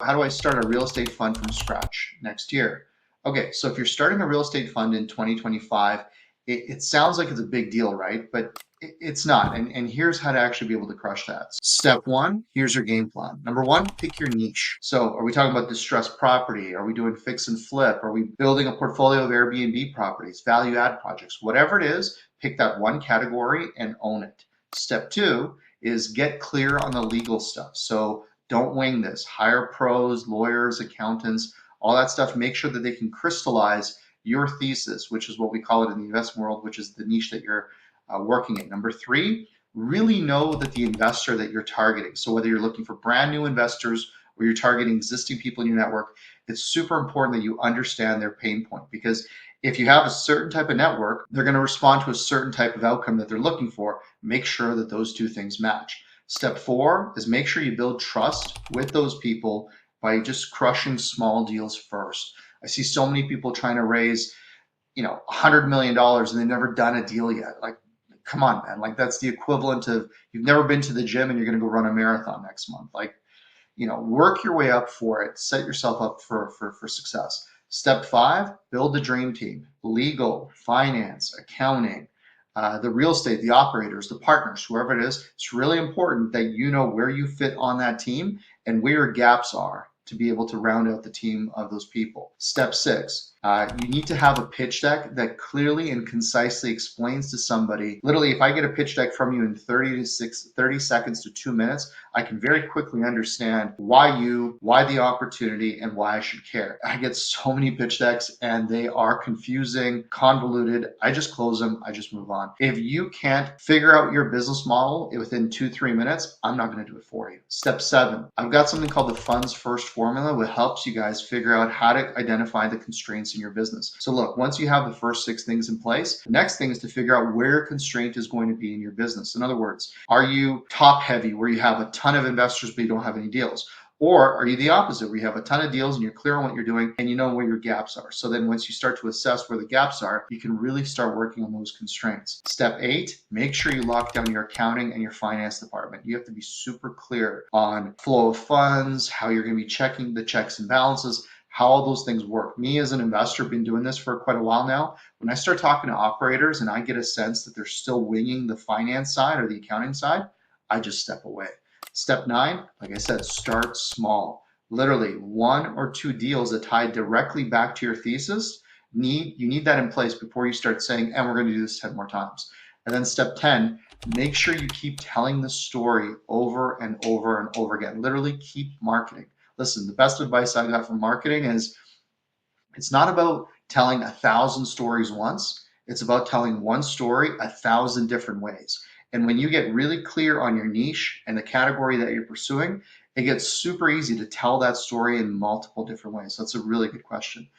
How do I start a real estate fund from scratch next year? Okay, so if you're starting a real estate fund in 2025, it sounds like it's a big deal, right? But it's not. And here's how to actually be able to crush that. Step one, here's your game plan. Number one, pick your niche. So are we talking about distressed property? Are we doing fix and flip? Are we building a portfolio of Airbnb properties, value add projects? Whatever it is, pick that one category and own it. Step two is get clear on the legal stuff. So don't wing this. Hire pros, lawyers, accountants, all that stuff. Make sure that they can crystallize your thesis, which is what we call it in the investment world, which is the niche that you're working in. Number three, really know that the investor that you're targeting. So whether you're looking for brand new investors or you're targeting existing people in your network, it's super important that you understand their pain point, because if you have a certain type of network, they're going to respond to a certain type of outcome that they're looking for. Make sure that those two things match. Step four is make sure you build trust with those people by just crushing small deals first. I see so many people trying to raise, $100 million and they've never done a deal yet. Like, come on, man. Like, that's the equivalent of you've never been to the gym and you're going to go run a marathon next month. Like, work your way up for it. Set yourself up for success. Step five, build the dream team. Legal, finance, accounting, the real estate, the operators, the partners, whoever it is. It's really important that you know where you fit on that team and where your gaps are to be able to round out the team of those people. Step six, you need to have a pitch deck that clearly and concisely explains to somebody. Literally, if I get a pitch deck from you in 30 seconds to 2 minutes, I can very quickly understand why the opportunity, and why I should care. I get so many pitch decks and they are confusing, convoluted. I just close them. I just move on. If you can't figure out your business model within 2-3 minutes, I'm not going to do it for you. Step seven, I've got something called the funds first formula, which helps you guys figure out how to identify the constraints in your business. So look, once you have the first 6 things in place, the next thing is to figure out where constraint is going to be in your business. In other words, are you top heavy where you have a ton of investors but you don't have any deals? Or are you the opposite, where you have a ton of deals and you're clear on what you're doing and you know where your gaps are? So then once you start to assess where the gaps are, you can really start working on those constraints. Step eight, make sure you lock down your accounting and your finance department. You have to be super clear on flow of funds, how you're going to be checking the checks and balances, how all those things work. Me as an investor, been doing this for quite a while now. When I start talking to operators and I get a sense that they're still winging the finance side or the accounting side, I just step away. Step nine, like I said, start small. Literally 1 or 2 deals that tie directly back to your thesis. You need that in place before you start saying, and we're going to do this 10 more times. And then step 10, make sure you keep telling the story over and over and over again. Literally keep marketing. Listen, the best advice I got from marketing is it's not about telling 1,000 stories once. It's about telling one story 1,000 different ways. And when you get really clear on your niche and the category that you're pursuing, it gets super easy to tell that story in multiple different ways. So that's a really good question.